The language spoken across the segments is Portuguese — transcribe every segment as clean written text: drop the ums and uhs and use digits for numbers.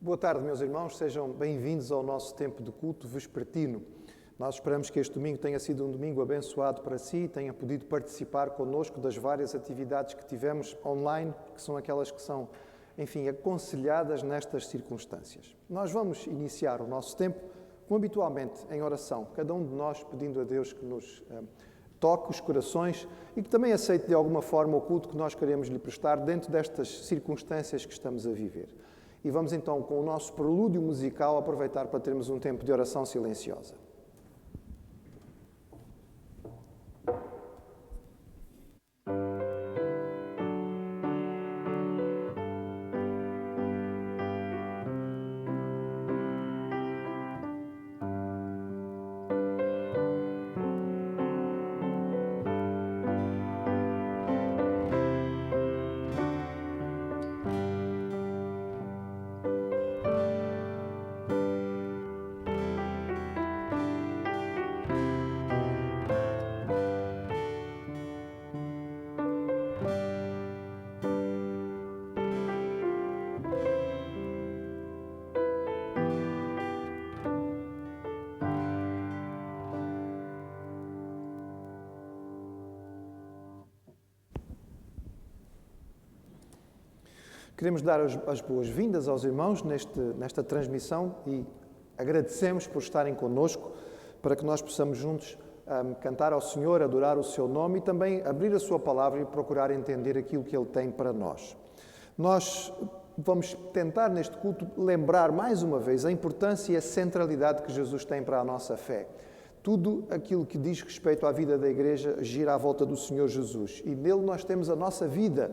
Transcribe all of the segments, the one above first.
Boa tarde, meus irmãos, sejam bem-vindos ao nosso tempo de culto vespertino. Nós esperamos que este domingo tenha sido um domingo abençoado para si e tenha podido participar connosco das várias atividades que tivemos online, que são aquelas que são, enfim, aconselhadas nestas circunstâncias. Nós vamos iniciar o nosso tempo, como habitualmente, em oração, cada um de nós pedindo a Deus que nos toque os corações e que também aceite de alguma forma o culto que nós queremos lhe prestar dentro destas circunstâncias que estamos a viver. E vamos então, com o nosso prelúdio musical, aproveitar para termos um tempo de oração silenciosa. Queremos dar as boas-vindas aos irmãos nesta transmissão e agradecemos por estarem connosco para que nós possamos juntos cantar ao Senhor, adorar o seu nome e também abrir a sua palavra e procurar entender aquilo que Ele tem para nós. Nós vamos tentar neste culto lembrar mais uma vez a importância e a centralidade que Jesus tem para a nossa fé. Tudo aquilo que diz respeito à vida da Igreja gira à volta do Senhor Jesus e nele nós temos a nossa vida.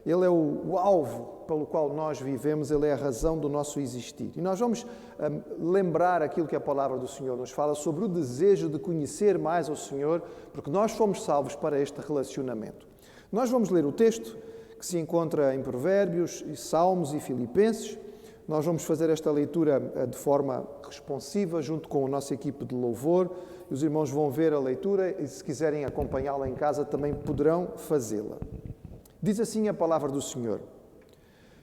Ele é o alvo pelo qual nós vivemos, Ele é a razão do nosso existir. E nós vamos lembrar aquilo que a palavra do Senhor nos fala sobre o desejo de conhecer mais o Senhor, porque nós fomos salvos para este relacionamento. Nós vamos ler o texto que se encontra em Provérbios, Salmos e Filipenses. Nós vamos fazer esta leitura de forma responsiva, junto com a nossa equipe de louvor. Os irmãos vão ver a leitura e, se quiserem acompanhá-la em casa, também poderão fazê-la. Diz assim a palavra do Senhor: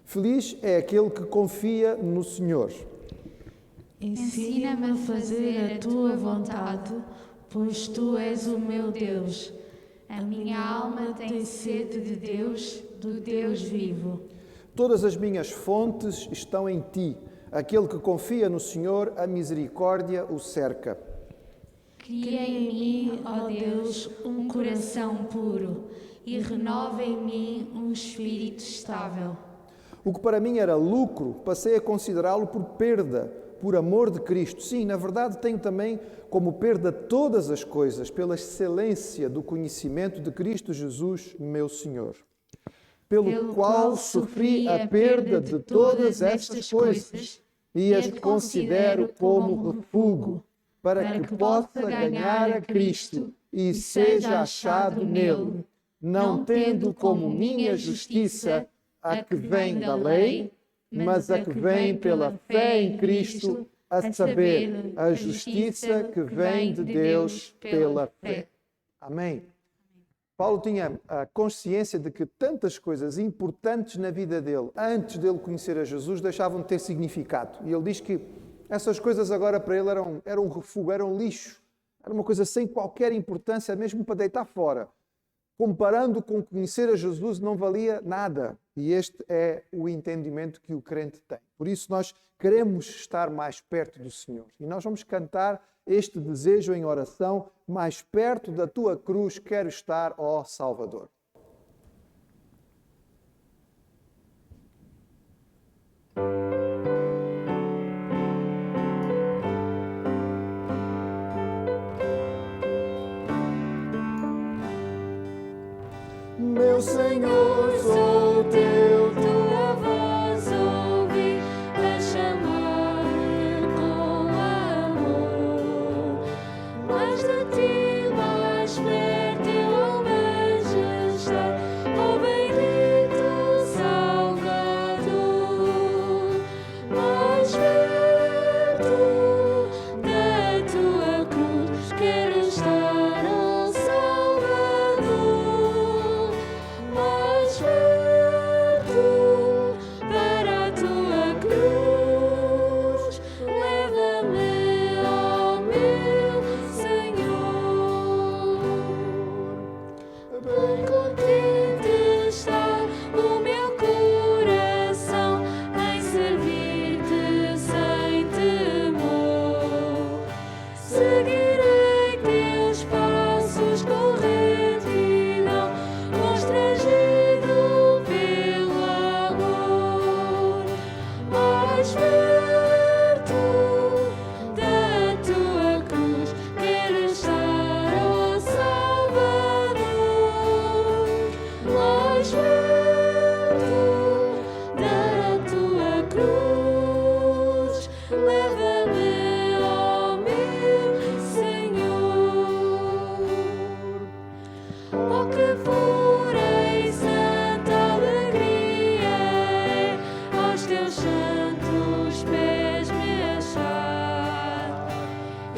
Feliz é aquele que confia no Senhor. Ensina-me a fazer a tua vontade, pois tu és o meu Deus. A minha alma tem sede de Deus, do Deus vivo. Todas as minhas fontes estão em ti. Aquele que confia no Senhor, a misericórdia o cerca. Cria em mim, ó Deus, um coração puro e renova em mim um espírito estável. O que para mim era lucro, passei a considerá-lo por perda, por amor de Cristo. Sim, na verdade tenho também como perda todas as coisas, pela excelência do conhecimento de Cristo Jesus, meu Senhor. Pelo qual sofri a perda de todas estas coisas e as considero como refúgio, para que possa ganhar a Cristo e seja achado nele, não tendo como minha justiça a que vem da lei, mas a que vem pela fé em Cristo, a saber, a justiça que vem de Deus pela fé. Amém. Paulo tinha a consciência de que tantas coisas importantes na vida dele, antes dele conhecer a Jesus, deixavam de ter significado. E ele diz que essas coisas agora para ele eram um refúgio, eram lixo. Era uma coisa sem qualquer importância, mesmo para deitar fora. Comparando com conhecer a Jesus, não valia nada. E este é o entendimento que o crente tem. Por isso nós queremos estar mais perto do Senhor. E nós vamos cantar este desejo em oração: mais perto da tua cruz quero estar, ó Salvador. Meu Senhor, sou teu, tua voz ouvi a chamar-me com amor. Mais de ti, mais perto eu almejo estar, ó bendito Salvador. Mais perto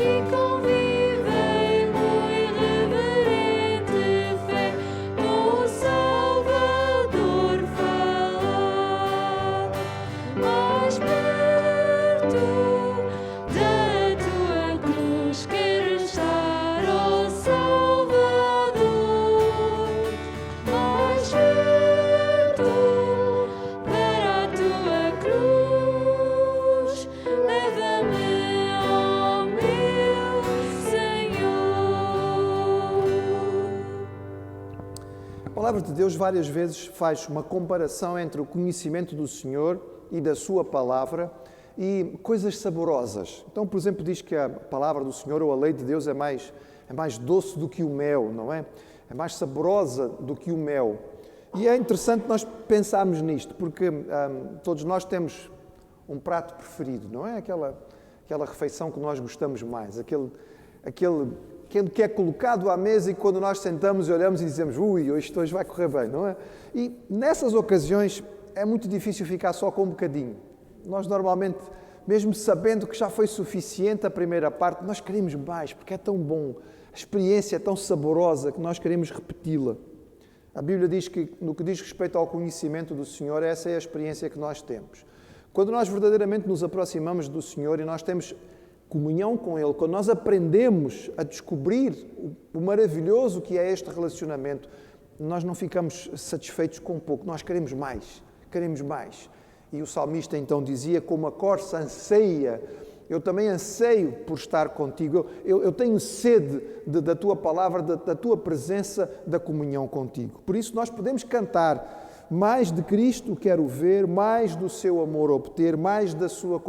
e convivem com irreverente fé no Salvador falar. Mais perto da tua cruz quero estar, ó Salvador. Mais perto para a tua cruz, leva-me, ó meu Senhor. A palavra de Deus várias vezes faz uma comparação entre o conhecimento do Senhor e da sua palavra e coisas saborosas. Então, por exemplo, diz que a palavra do Senhor ou a lei de Deus é mais doce do que o mel, não é? É mais saborosa do que o mel. E é interessante nós pensarmos nisto, porque todos nós temos um prato preferido, não é? Aquela refeição que nós gostamos mais, aquele que é colocado à mesa e quando nós sentamos e olhamos e dizemos, ui, hoje vai correr bem, não é? E nessas ocasiões é muito difícil ficar só com um bocadinho. Nós normalmente, mesmo sabendo que já foi suficiente a primeira parte, nós queremos mais, porque é tão bom, a experiência é tão saborosa que nós queremos repeti-la. A Bíblia diz que, no que diz respeito ao conhecimento do Senhor, essa é a experiência que nós temos. Quando nós verdadeiramente nos aproximamos do Senhor e nós temos comunhão com Ele, quando nós aprendemos a descobrir o maravilhoso que é este relacionamento, nós não ficamos satisfeitos com pouco, nós queremos mais, queremos mais. E o salmista então dizia, como a corça anseia, eu também anseio por estar contigo, eu tenho sede da tua palavra, da tua presença, da comunhão contigo. Por isso nós podemos cantar, mais de Cristo quero ver, mais do seu amor obter, mais da sua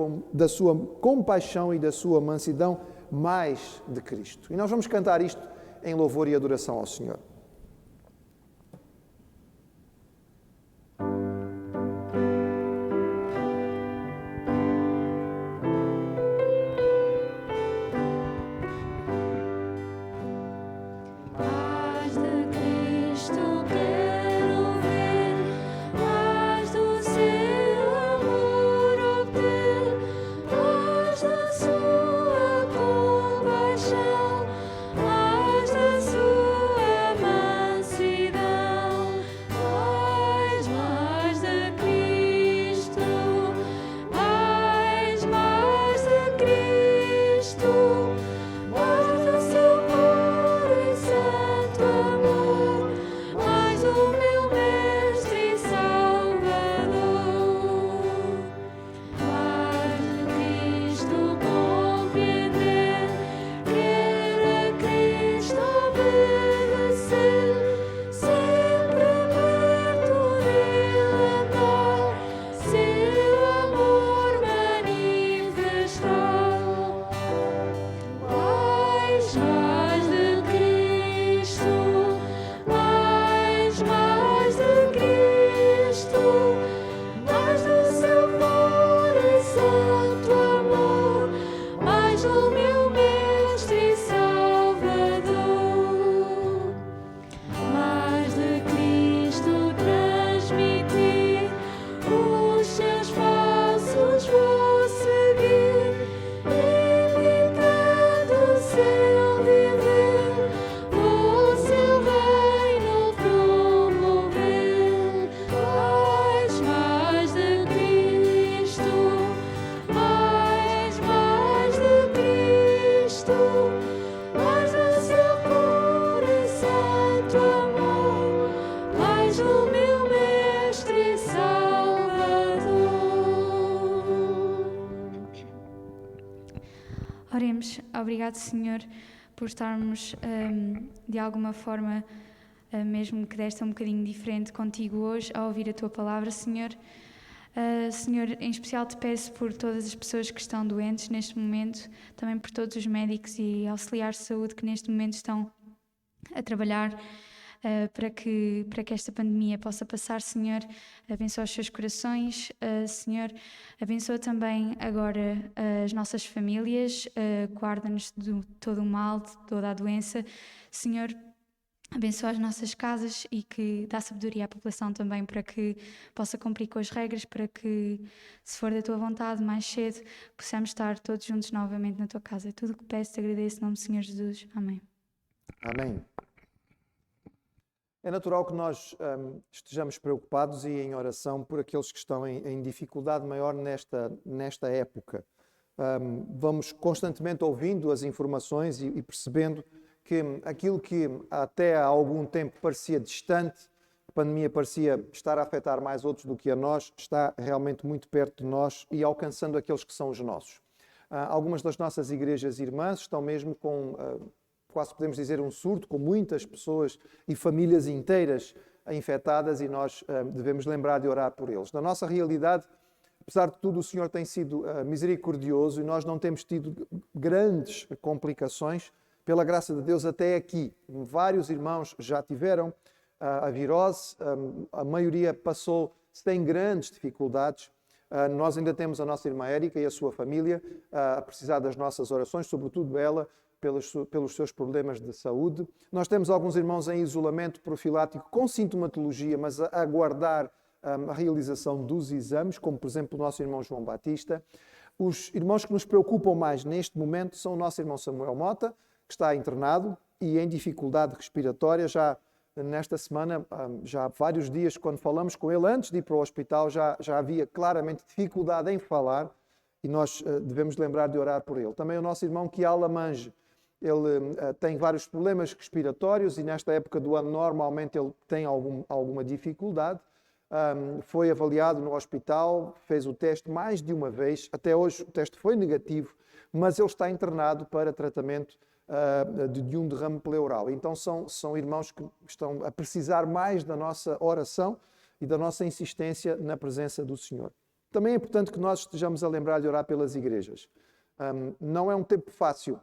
compaixão e da sua mansidão, mais de Cristo. E nós vamos cantar isto em louvor e adoração ao Senhor. Oremos. Obrigado, Senhor, por estarmos de alguma forma, mesmo que desta um bocadinho diferente, contigo hoje, a ouvir a Tua palavra, Senhor. Senhor, em especial te peço por todas as pessoas que estão doentes neste momento, também por todos os médicos e auxiliares de saúde que neste momento estão a trabalhar para que esta pandemia possa passar, Senhor. Abençoa os seus corações, Senhor. Abençoa também agora as nossas famílias, guarda-nos de todo o mal, de toda a doença, Senhor. abençoa as nossas casas e que dá sabedoria à população também para que possa cumprir com as regras, para que, se for da tua vontade, mais cedo, possamos estar todos juntos novamente na tua casa. É tudo o que peço, te agradeço em nome do Senhor Jesus. Amém. Amém. É natural que nós estejamos preocupados e em oração por aqueles que estão em dificuldade maior nesta época. Vamos constantemente ouvindo as informações e percebendo que aquilo que até há algum tempo parecia distante, a pandemia parecia estar a afetar mais outros do que a nós, está realmente muito perto de nós e alcançando aqueles que são os nossos. Algumas das nossas igrejas irmãs estão mesmo com, quase podemos dizer, um surto, com muitas pessoas e famílias inteiras infectadas, e nós devemos lembrar de orar por eles. Na nossa realidade, apesar de tudo, o Senhor tem sido misericordioso e nós não temos tido grandes complicações, pela graça de Deus, até aqui. Vários irmãos já tiveram a virose, a maioria passou sem grandes dificuldades. Nós ainda temos a nossa irmã Érica e a sua família a precisar das nossas orações, sobretudo ela, pelos seus problemas de saúde. Nós temos alguns irmãos em isolamento profilático com sintomatologia, mas a aguardar a realização dos exames, como por exemplo o nosso irmão João Batista. Os irmãos que nos preocupam mais neste momento são o nosso irmão Samuel Mota, que está internado e em dificuldade respiratória. Já nesta semana, já há vários dias, quando falamos com ele, antes de ir para o hospital, já havia claramente dificuldade em falar e nós devemos lembrar de orar por ele. Também o nosso irmão Kiala Mange, ele tem vários problemas respiratórios e nesta época do ano normalmente ele tem alguma dificuldade. Foi avaliado no hospital, fez o teste mais de uma vez, até hoje o teste foi negativo, mas ele está internado para tratamento de um derrame pleural. Então são irmãos que estão a precisar mais da nossa oração e da nossa insistência na presença do Senhor. Também é importante que nós estejamos a lembrar de orar pelas igrejas. Não é um tempo fácil.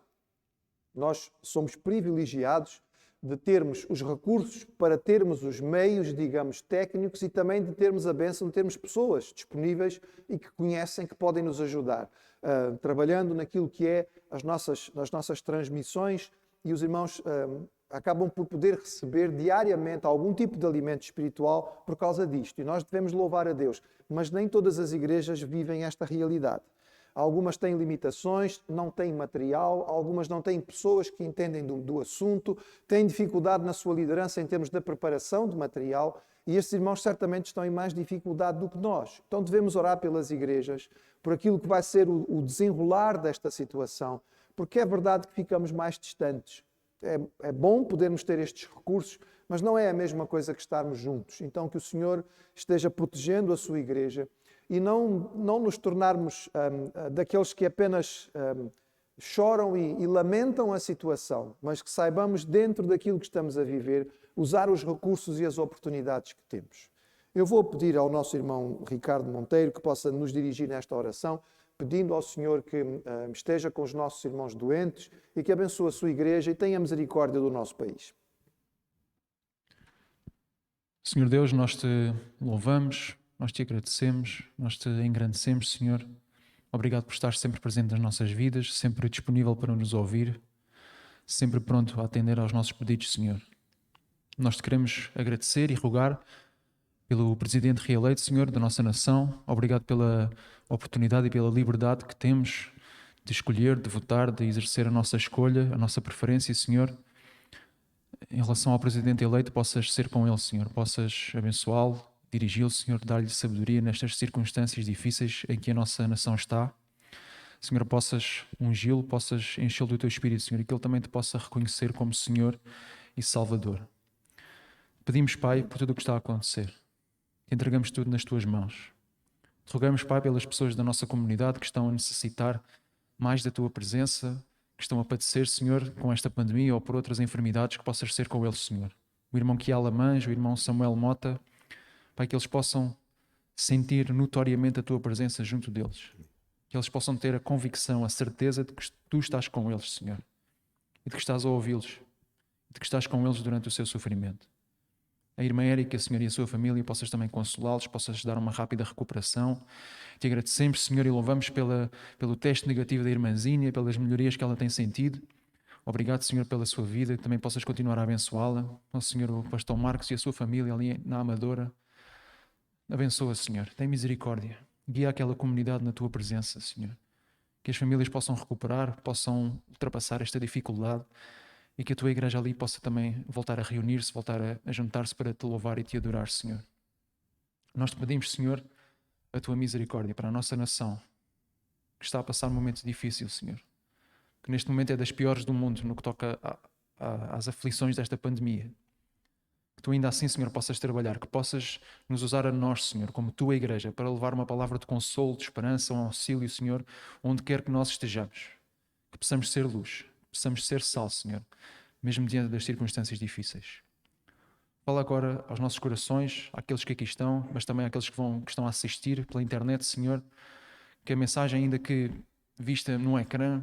Nós somos privilegiados de termos os recursos para termos os meios, digamos, técnicos e também de termos a bênção de termos pessoas disponíveis e que conhecem, que podem nos ajudar, trabalhando naquilo que é as nossas transmissões, e os irmãos acabam por poder receber diariamente algum tipo de alimento espiritual por causa disto. E nós devemos louvar a Deus, mas nem todas as igrejas vivem esta realidade. Algumas têm limitações, não têm material, algumas não têm pessoas que entendem do assunto, têm dificuldade na sua liderança em termos da preparação de material, e estes irmãos certamente estão em mais dificuldade do que nós. Então devemos orar pelas igrejas, por aquilo que vai ser o desenrolar desta situação, porque é verdade que ficamos mais distantes. É bom podermos ter estes recursos, mas não é a mesma coisa que estarmos juntos. Então que o Senhor esteja protegendo a sua igreja, e não nos tornarmos daqueles que apenas choram e lamentam a situação, mas que saibamos, dentro daquilo que estamos a viver, usar os recursos e as oportunidades que temos. Eu vou pedir ao nosso irmão Ricardo Monteiro que possa nos dirigir nesta oração, pedindo ao Senhor que esteja com os nossos irmãos doentes e que abençoe a sua igreja e tenha misericórdia do nosso país. Senhor Deus, nós te louvamos, nós te agradecemos, nós te engrandecemos, Senhor. Obrigado por estar sempre presente nas nossas vidas, sempre disponível para nos ouvir, sempre pronto a atender aos nossos pedidos, Senhor. Nós te queremos agradecer e rogar pelo Presidente reeleito, Senhor, da nossa nação. Obrigado pela oportunidade e pela liberdade que temos de escolher, de votar, de exercer a nossa escolha, a nossa preferência, Senhor. Em relação ao Presidente eleito, possas ser com ele, Senhor, possas abençoá-lo, dirigi-lo, Senhor, dar-lhe sabedoria nestas circunstâncias difíceis em que a nossa nação está. Senhor, possas ungi-lo, possas enchê-lo do teu Espírito, Senhor, e que ele também te possa reconhecer como Senhor e Salvador. Pedimos, Pai, por tudo o que está a acontecer. Te entregamos tudo nas tuas mãos. Te rogamos, Pai, pelas pessoas da nossa comunidade que estão a necessitar mais da tua presença, que estão a padecer, Senhor, com esta pandemia ou por outras enfermidades, que possas ser com eles, Senhor. O irmão Kiala Mange, o irmão Samuel Mota, Pai, que eles possam sentir notoriamente a tua presença junto deles. Que eles possam ter a convicção, a certeza de que tu estás com eles, Senhor. E de que estás a ouvi-los. E de que estás com eles durante o seu sofrimento. A irmã Érica, Senhor, e a sua família, possas também consolá-los, possas dar uma rápida recuperação. Te agradecemos, Senhor, e louvamos pelo teste negativo da irmãzinha, pelas melhorias que ela tem sentido. Obrigado, Senhor, pela sua vida, que também possas continuar a abençoá-la. Ó Senhor, o pastor Marcos e a sua família ali na Amadora. Abençoa, Senhor. Tem misericórdia. Guia aquela comunidade na tua presença, Senhor. Que as famílias possam recuperar, possam ultrapassar esta dificuldade e que a tua igreja ali possa também voltar a reunir-se, voltar a juntar-se para te louvar e te adorar, Senhor. Nós te pedimos, Senhor, a tua misericórdia para a nossa nação, que está a passar um momento difícil, Senhor. Que neste momento é das piores do mundo no que toca às aflições desta pandemia. Que tu ainda assim, Senhor, possas trabalhar, que possas nos usar a nós, Senhor, como tua igreja, para levar uma palavra de consolo, de esperança, um auxílio, Senhor, onde quer que nós estejamos. Que possamos ser luz, possamos ser sal, Senhor, mesmo diante das circunstâncias difíceis. Fala agora aos nossos corações, àqueles que aqui estão, mas também àqueles que estão a assistir pela internet, Senhor, que a mensagem, ainda que vista num ecrã,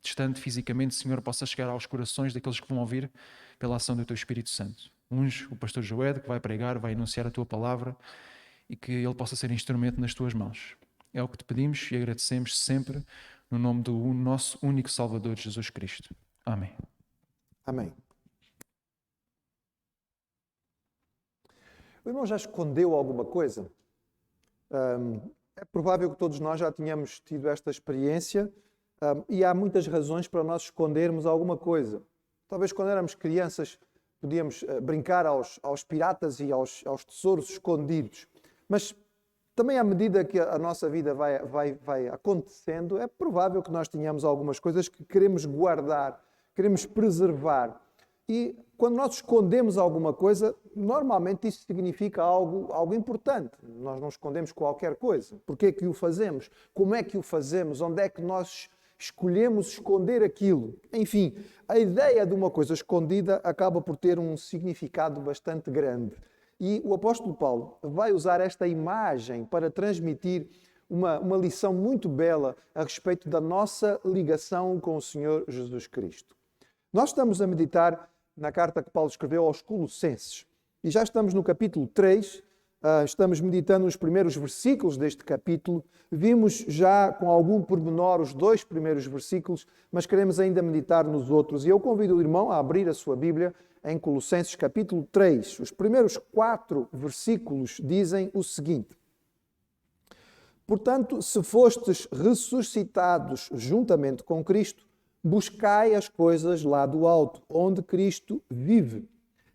distante fisicamente, Senhor, possa chegar aos corações daqueles que vão ouvir pela ação do Teu Espírito Santo. Unge o pastor Joed, que vai pregar, vai anunciar a Tua palavra e que ele possa ser instrumento nas Tuas mãos. É o que te pedimos e agradecemos sempre no nome do nosso único Salvador, Jesus Cristo. Amém. Amém. O irmão já escondeu alguma coisa? É provável que todos nós já tenhamos tido esta experiência. E há muitas razões para nós escondermos alguma coisa. Talvez quando éramos crianças podíamos brincar aos piratas e aos tesouros escondidos. Mas também à medida que a nossa vida vai acontecendo, é provável que nós tenhamos algumas coisas que queremos guardar, queremos preservar. E quando nós escondemos alguma coisa, normalmente isso significa algo importante. Nós não escondemos qualquer coisa. Porquê que o fazemos? Como é que o fazemos? Onde é que nós escolhemos esconder aquilo? Enfim, a ideia de uma coisa escondida acaba por ter um significado bastante grande. E o apóstolo Paulo vai usar esta imagem para transmitir uma lição muito bela a respeito da nossa ligação com o Senhor Jesus Cristo. Nós estamos a meditar na carta que Paulo escreveu aos Colossenses e já estamos no capítulo 3, estamos meditando nos primeiros versículos deste capítulo. Vimos já com algum pormenor os 2 primeiros versículos, mas queremos ainda meditar nos outros. E eu convido o irmão a abrir a sua Bíblia em Colossenses capítulo 3. Os primeiros 4 versículos dizem o seguinte: Portanto, se fostes ressuscitados juntamente com Cristo, buscai as coisas lá do alto, onde Cristo vive,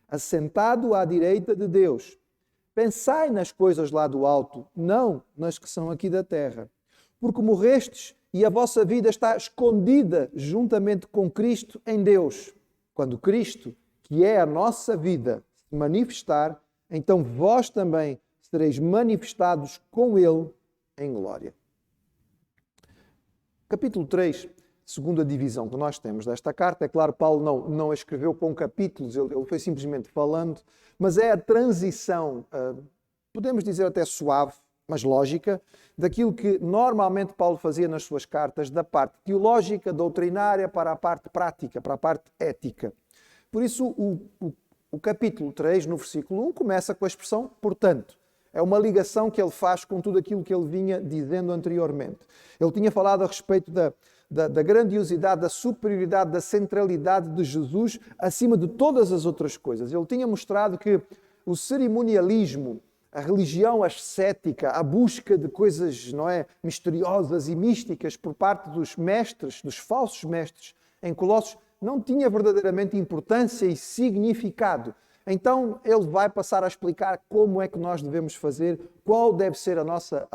assentado à direita de Deus. Pensai nas coisas lá do alto, não nas que são aqui da terra. Porque morrestes e a vossa vida está escondida juntamente com Cristo em Deus. Quando Cristo, que é a nossa vida, se manifestar, então vós também sereis manifestados com Ele em glória. Capítulo 3, segunda divisão que nós temos desta carta. É claro, Paulo não a escreveu com capítulos, ele foi simplesmente falando, mas é a transição, podemos dizer até suave, mas lógica, daquilo que normalmente Paulo fazia nas suas cartas, da parte teológica, doutrinária, para a parte prática, para a parte ética. Por isso, o capítulo 3, no versículo 1, começa com a expressão portanto. É uma ligação que ele faz com tudo aquilo que ele vinha dizendo anteriormente. Ele tinha falado a respeito da grandiosidade, da superioridade, da centralidade de Jesus acima de todas as outras coisas. Ele tinha mostrado que o cerimonialismo, a religião ascética, a busca de coisas, misteriosas e místicas por parte dos mestres, dos falsos mestres em Colossos, não tinha verdadeiramente importância e significado. Então ele vai passar a explicar como é que nós devemos fazer, qual deve ser a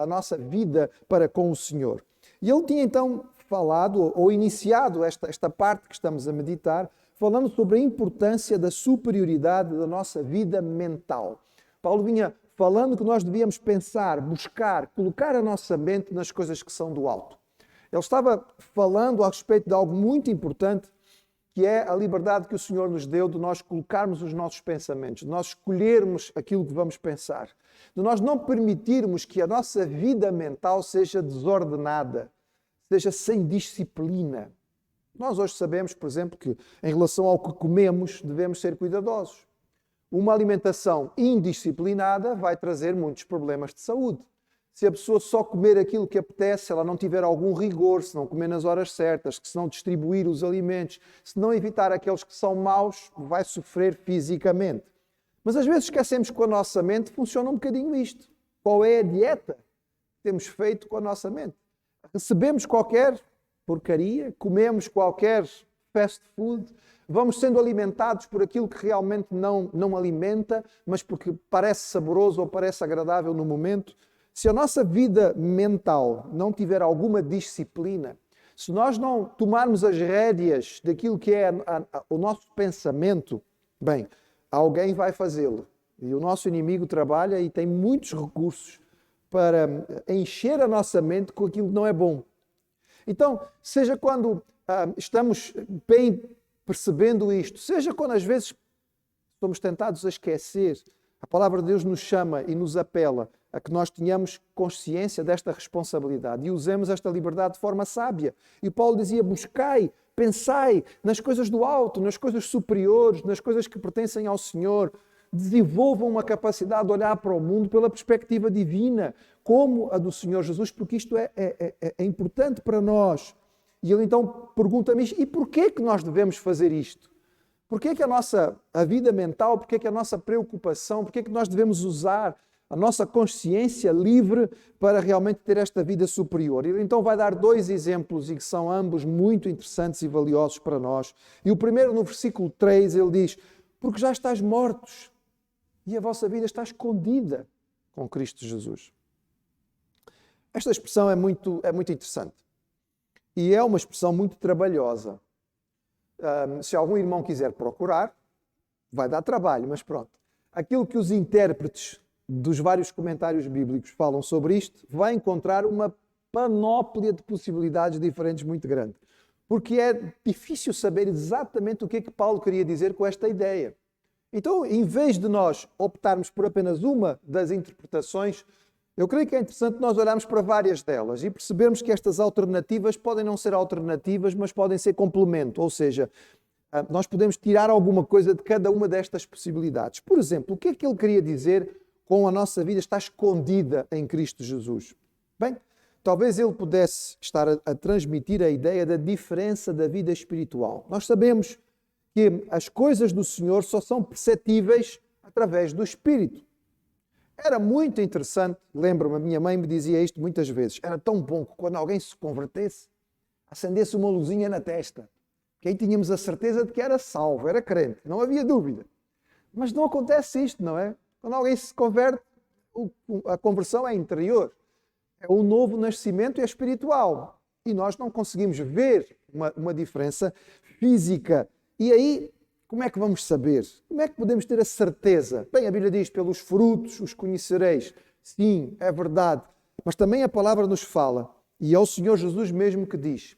nossa vida para com o Senhor. E ele tinha então falado ou iniciado esta parte que estamos a meditar, falando sobre a importância da superioridade da nossa vida mental. Paulo vinha falando que nós devíamos pensar, buscar, colocar a nossa mente nas coisas que são do alto. Ele estava falando a respeito de algo muito importante, que é a liberdade que o Senhor nos deu de nós colocarmos os nossos pensamentos, de nós escolhermos aquilo que vamos pensar, de nós não permitirmos que a nossa vida mental seja desordenada, seja sem disciplina. Nós hoje sabemos, por exemplo, que em relação ao que comemos devemos ser cuidadosos. Uma alimentação indisciplinada vai trazer muitos problemas de saúde. se a pessoa só comer aquilo que apetece, se ela não tiver algum rigor, se não comer nas horas certas, se não distribuir os alimentos, se não evitar aqueles que são maus, vai sofrer fisicamente. Mas às vezes esquecemos que com a nossa mente funciona um bocadinho isto. Qual é a dieta que temos feito com a nossa mente? Recebemos qualquer porcaria, comemos qualquer fast food, vamos sendo alimentados por aquilo que realmente não alimenta, mas porque parece saboroso ou parece agradável no momento. Se a nossa vida mental não tiver alguma disciplina, se nós não tomarmos as rédeas daquilo que é o nosso pensamento, bem, alguém vai fazê-lo. E o nosso inimigo trabalha e tem muitos recursos para encher a nossa mente com aquilo que não é bom. Então, seja quando estamos bem percebendo isto, seja quando às vezes somos tentados a esquecer, a palavra de Deus nos chama e nos apela a que nós tenhamos consciência desta responsabilidade e usemos esta liberdade de forma sábia. E Paulo dizia, buscai, pensai nas coisas do alto, nas coisas superiores, nas coisas que pertencem ao Senhor. Desenvolvam uma capacidade de olhar para o mundo pela perspectiva divina, como a do Senhor Jesus, porque isto é importante para nós. E ele então pergunta-me, e porquê que nós devemos fazer isto? Porquê que a vida mental, porquê que a nossa preocupação, porquê que nós devemos usar a nossa consciência livre para realmente ter esta vida superior? Ele então vai dar 2 exemplos e que são ambos muito interessantes e valiosos para nós. E o primeiro, no versículo 3, ele diz, porque já estáis mortos e a vossa vida está escondida com Cristo Jesus. Esta expressão é muito interessante e é uma expressão muito trabalhosa. Se algum irmão quiser procurar, vai dar trabalho, mas pronto. Aquilo que os intérpretes dos vários comentários bíblicos falam sobre isto, vai encontrar uma panóplia de possibilidades diferentes muito grande. Porque é difícil saber exatamente o que é que Paulo queria dizer com esta ideia. Então, em vez de nós optarmos por apenas uma das interpretações, eu creio que é interessante nós olharmos para várias delas e percebermos que estas alternativas podem não ser alternativas, mas podem ser complemento. Ou seja, nós podemos tirar alguma coisa de cada uma destas possibilidades. Por exemplo, o que é que ele queria dizer com a nossa vida está escondida em Cristo Jesus? Bem, talvez ele pudesse estar a transmitir a ideia da diferença da vida espiritual. Nós sabemos que as coisas do Senhor só são perceptíveis através do Espírito. Era muito interessante, lembro-me, a minha mãe me dizia isto muitas vezes, era tão bom que quando alguém se convertesse, acendesse uma luzinha na testa, que aí tínhamos a certeza de que era salvo, era crente, não havia dúvida. Mas não acontece isto, não é? Quando alguém se converte, a conversão é interior. É o novo nascimento, é espiritual. E nós não conseguimos ver uma diferença física. E aí, como é que vamos saber? Como é que podemos ter a certeza? Bem, a Bíblia diz, pelos frutos os conhecereis. Sim, é verdade. Mas também a palavra nos fala, e é o Senhor Jesus mesmo que diz,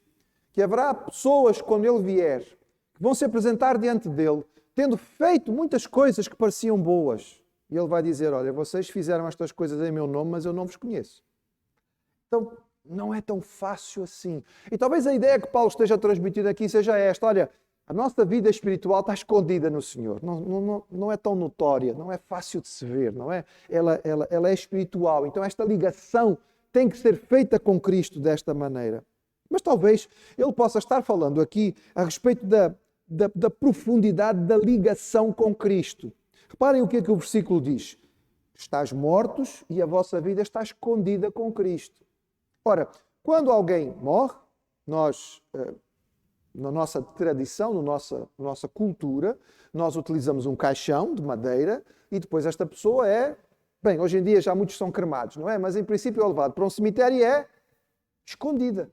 que haverá pessoas, quando Ele vier, que vão se apresentar diante dEle, tendo feito muitas coisas que pareciam boas. E Ele vai dizer, olha, vocês fizeram estas coisas em meu nome, mas eu não vos conheço. Então, não é tão fácil assim. E talvez a ideia que Paulo esteja transmitindo aqui seja esta, olha, a nossa vida espiritual está escondida no Senhor. Não é tão notória, não é fácil de se ver, não é? Ela é espiritual. Então esta ligação tem que ser feita com Cristo desta maneira. Mas talvez ele possa estar falando aqui a respeito da profundidade da ligação com Cristo. Reparem o que é que o versículo diz. Estais mortos e a vossa vida está escondida com Cristo. Ora, quando alguém morre, nós... na nossa tradição, na nossa cultura, nós utilizamos um caixão de madeira e depois esta pessoa bem, hoje em dia já muitos são cremados, não é? Mas em princípio é levado para um cemitério e é escondida.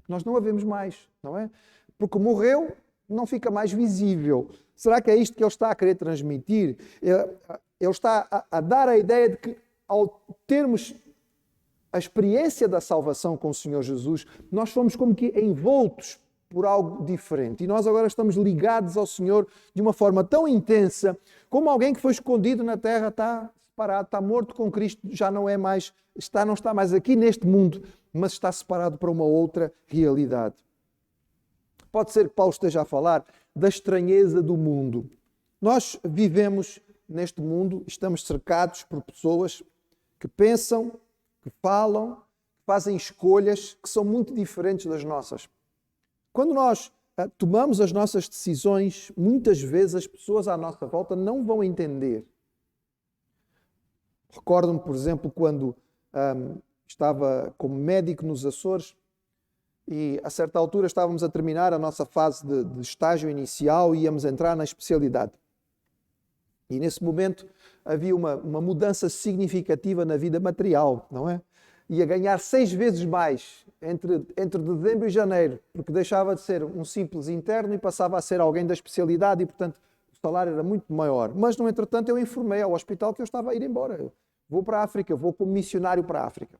Nós não a vemos mais, não é? Porque morreu, não fica mais visível. Será que é isto que ele está a querer transmitir? Ele está a dar a ideia de que ao termos a experiência da salvação com o Senhor Jesus, nós fomos como que envoltos por algo diferente. E nós agora estamos ligados ao Senhor de uma forma tão intensa, como alguém que foi escondido na terra está separado, está morto com Cristo, já não é mais, não está mais aqui neste mundo, mas está separado para uma outra realidade. Pode ser que Paulo esteja a falar da estranheza do mundo. Nós vivemos neste mundo, estamos cercados por pessoas que pensam que falam, que fazem escolhas que são muito diferentes das nossas. Quando nós tomamos as nossas decisões, muitas vezes as pessoas à nossa volta não vão entender. Recordo-me, por exemplo, quando estava como médico nos Açores e a certa altura estávamos a terminar a nossa fase de estágio inicial e íamos entrar na especialidade. E nesse momento havia uma mudança significativa na vida material, não é? Ia ganhar 6 vezes mais entre dezembro e janeiro, porque deixava de ser um simples interno e passava a ser alguém da especialidade e, portanto, o salário era muito maior. Mas, no entretanto, eu informei ao hospital que eu estava a ir embora. Eu vou para a África, eu vou como missionário para a África.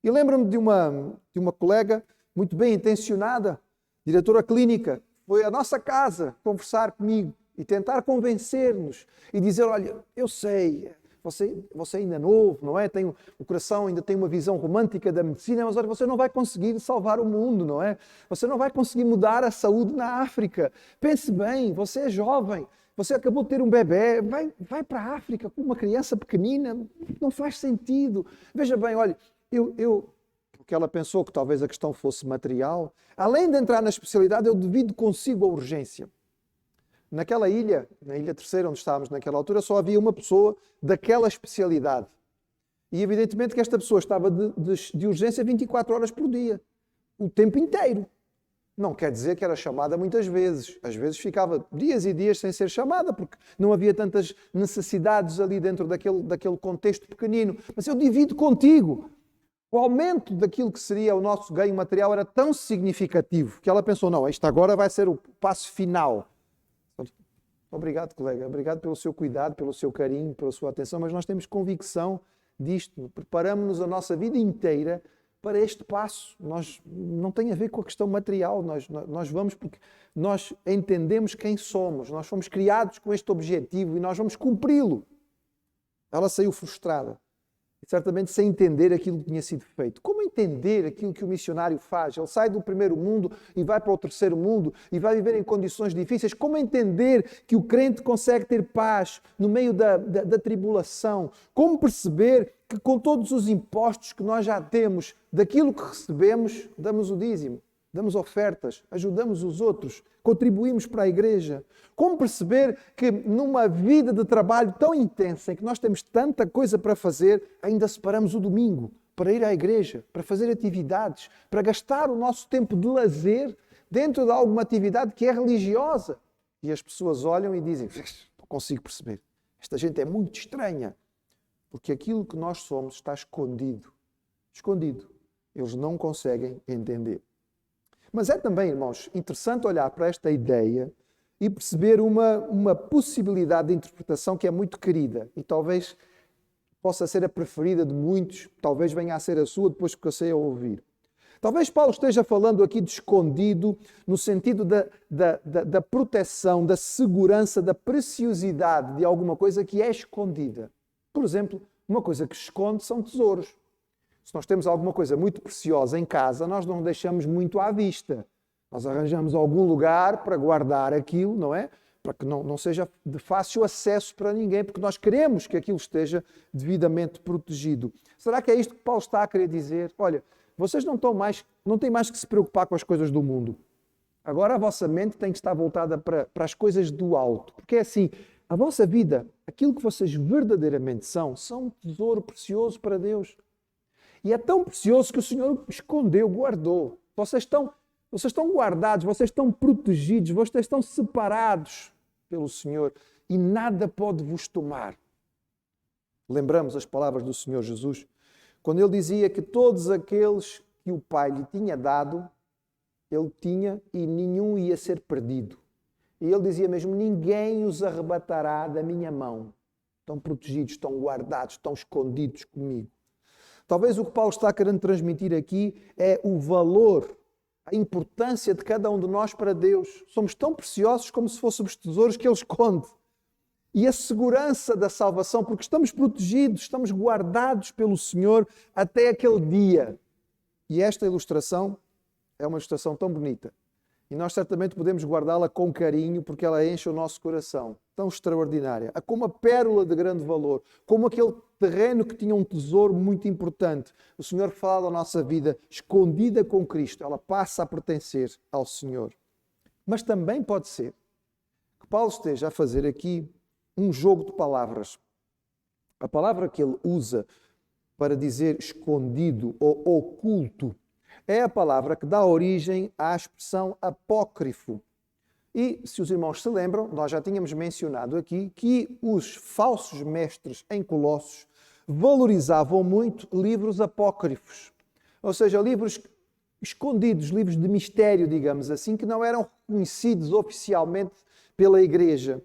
E lembro-me de uma colega muito bem intencionada, diretora clínica, foi à nossa casa conversar comigo e tentar convencer-nos e dizer, olha, eu sei, você ainda é novo, não é? O coração ainda tem uma visão romântica da medicina, mas olha, você não vai conseguir salvar o mundo, não é? Você não vai conseguir mudar a saúde na África. Pense bem, você é jovem, você acabou de ter um bebê, vai para a África com uma criança pequenina, não faz sentido. Veja bem, olha, porque ela pensou que talvez a questão fosse material, além de entrar na especialidade, eu divido consigo a urgência. Naquela ilha, na Ilha Terceira, onde estávamos naquela altura, só havia uma pessoa daquela especialidade. E evidentemente que esta pessoa estava de urgência 24 horas por dia, o tempo inteiro. Não quer dizer que era chamada muitas vezes. Às vezes ficava dias e dias sem ser chamada, porque não havia tantas necessidades ali dentro daquele contexto pequenino. Mas eu divido contigo. O aumento daquilo que seria o nosso ganho material era tão significativo que ela pensou, não, isto agora vai ser o passo final. Obrigado, colega. Obrigado pelo seu cuidado, pelo seu carinho, pela sua atenção, mas nós temos convicção disto. Preparamos-nos a nossa vida inteira para este passo. Não tem a ver com a questão material. Nós vamos porque nós entendemos quem somos. Nós fomos criados com este objetivo e nós vamos cumpri-lo. Ela saiu frustrada. Certamente sem entender aquilo que tinha sido feito. Como entender aquilo que o missionário faz? Ele sai do primeiro mundo e vai para o terceiro mundo e vai viver em condições difíceis. Como entender que o crente consegue ter paz no meio da tribulação? Como perceber que com todos os impostos que nós já temos, daquilo que recebemos, damos o dízimo, damos ofertas, ajudamos os outros, contribuímos para a igreja? Como perceber que numa vida de trabalho tão intensa, em que nós temos tanta coisa para fazer, ainda separamos o domingo para ir à igreja, para fazer atividades, para gastar o nosso tempo de lazer dentro de alguma atividade que é religiosa? E as pessoas olham e dizem, não consigo perceber, esta gente é muito estranha, porque aquilo que nós somos está escondido. Escondido. Eles não conseguem entender. Mas é também, irmãos, interessante olhar para esta ideia e perceber uma possibilidade de interpretação que é muito querida e talvez possa ser a preferida de muitos, talvez venha a ser a sua depois que eu sei a ouvir. Talvez Paulo esteja falando aqui de escondido no sentido da proteção, da segurança, da preciosidade de alguma coisa que é escondida. Por exemplo, uma coisa que se esconde são tesouros. Se nós temos alguma coisa muito preciosa em casa, nós não deixamos muito à vista. Nós arranjamos algum lugar para guardar aquilo, não é? Para que não seja de fácil acesso para ninguém, porque nós queremos que aquilo esteja devidamente protegido. Será que é isto que Paulo está a querer dizer? Olha, vocês não têm mais que se preocupar com as coisas do mundo. Agora a vossa mente tem que estar voltada para as coisas do alto. Porque é assim, a vossa vida, aquilo que vocês verdadeiramente são um tesouro precioso para Deus. E é tão precioso que o Senhor escondeu, guardou. Vocês estão guardados, vocês estão protegidos, vocês estão separados pelo Senhor e nada pode vos tomar. Lembramos as palavras do Senhor Jesus, quando Ele dizia que todos aqueles que o Pai lhe tinha dado, Ele tinha e nenhum ia ser perdido. E Ele dizia mesmo, ninguém os arrebatará da minha mão. Estão protegidos, estão guardados, estão escondidos comigo. Talvez o que Paulo está querendo transmitir aqui é o valor, a importância de cada um de nós para Deus. Somos tão preciosos como se fôssemos tesouros que Ele esconde. E a segurança da salvação, porque estamos protegidos, estamos guardados pelo Senhor até aquele dia. E esta ilustração é uma ilustração tão bonita. E nós certamente podemos guardá-la com carinho, porque ela enche o nosso coração. tão extraordinária, como a pérola de grande valor, como aquele terreno que tinha um tesouro muito importante. O Senhor fala da nossa vida escondida com Cristo, ela passa a pertencer ao Senhor. Mas também pode ser que Paulo esteja a fazer aqui um jogo de palavras. A palavra que ele usa para dizer escondido ou oculto é a palavra que dá origem à expressão apócrifo. E, se os irmãos se lembram, nós já tínhamos mencionado aqui que os falsos mestres em Colossos valorizavam muito livros apócrifos. Ou seja, livros escondidos, livros de mistério, digamos assim, que não eram reconhecidos oficialmente pela Igreja.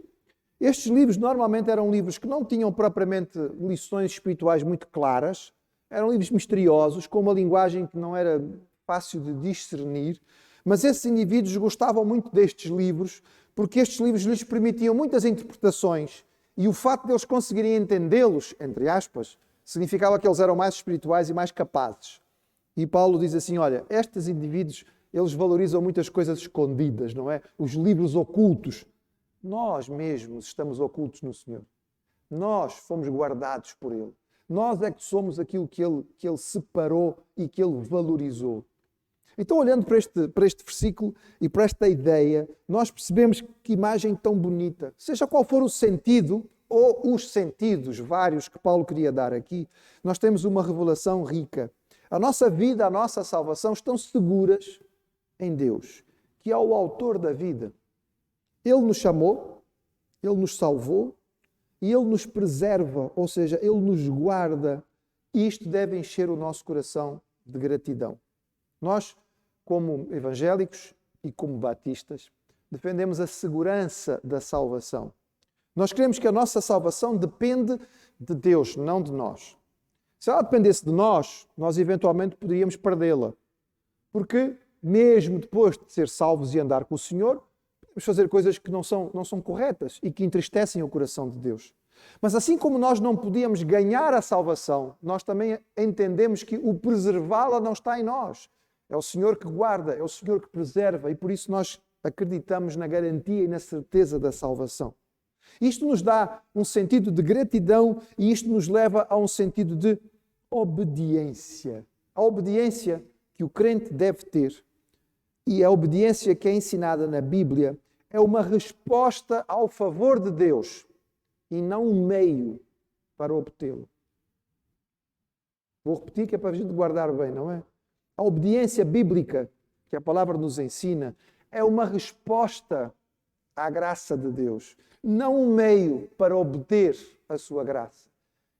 Estes livros normalmente eram livros que não tinham propriamente lições espirituais muito claras, eram livros misteriosos, com uma linguagem que não era fácil de discernir, mas esses indivíduos gostavam muito destes livros, porque estes livros lhes permitiam muitas interpretações, e o facto de eles conseguirem entendê-los, entre aspas, significava que eles eram mais espirituais e mais capazes. E Paulo diz assim, olha, estes indivíduos, eles valorizam muitas coisas escondidas, não é? Os livros ocultos. Nós mesmos estamos ocultos no Senhor. Nós fomos guardados por Ele. Nós é que somos aquilo que Ele separou e que Ele valorizou. Então, olhando para este versículo e para esta ideia, nós percebemos que imagem tão bonita. Seja qual for o sentido ou os sentidos vários que Paulo queria dar aqui, nós temos uma revelação rica. A nossa vida, a nossa salvação estão seguras em Deus, que é o autor da vida. Ele nos chamou, Ele nos salvou e Ele nos preserva, ou seja, Ele nos guarda. E isto deve encher o nosso coração de gratidão. Nós, como evangélicos e como batistas, defendemos a segurança da salvação. Nós queremos que a nossa salvação depende de Deus, não de nós. Se ela dependesse de nós, nós eventualmente poderíamos perdê-la. Porque, mesmo depois de ser salvos e andar com o Senhor, podemos fazer coisas que não são corretas e que entristecem o coração de Deus. Mas assim como nós não podíamos ganhar a salvação, nós também entendemos que o preservá-la não está em nós. É o Senhor que guarda, é o Senhor que preserva e por isso nós acreditamos na garantia e na certeza da salvação. Isto nos dá um sentido de gratidão e isto nos leva a um sentido de obediência. A obediência que o crente deve ter e a obediência que é ensinada na Bíblia é uma resposta ao favor de Deus e não um meio para obtê-lo. Vou repetir que é para a gente guardar bem, não é? A obediência bíblica que a palavra nos ensina é uma resposta à graça de Deus, não um meio para obter a sua graça.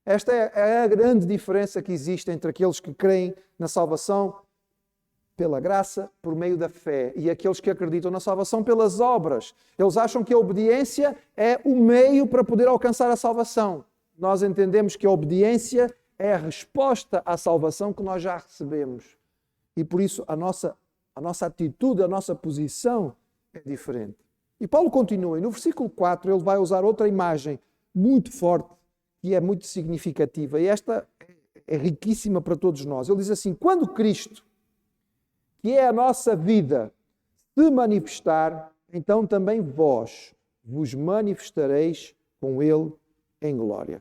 Esta é a grande diferença que existe entre aqueles que creem na salvação pela graça, por meio da fé, e aqueles que acreditam na salvação pelas obras. Eles acham que a obediência é o meio para poder alcançar a salvação. Nós entendemos que a obediência é a resposta à salvação que nós já recebemos. E por isso a nossa atitude, a nossa posição é diferente. E Paulo continua, e no versículo 4 ele vai usar outra imagem muito forte, que é muito significativa, e esta é riquíssima para todos nós. Ele diz assim, quando Cristo, que é a nossa vida, se manifestar, então também vós vos manifestareis com Ele em glória.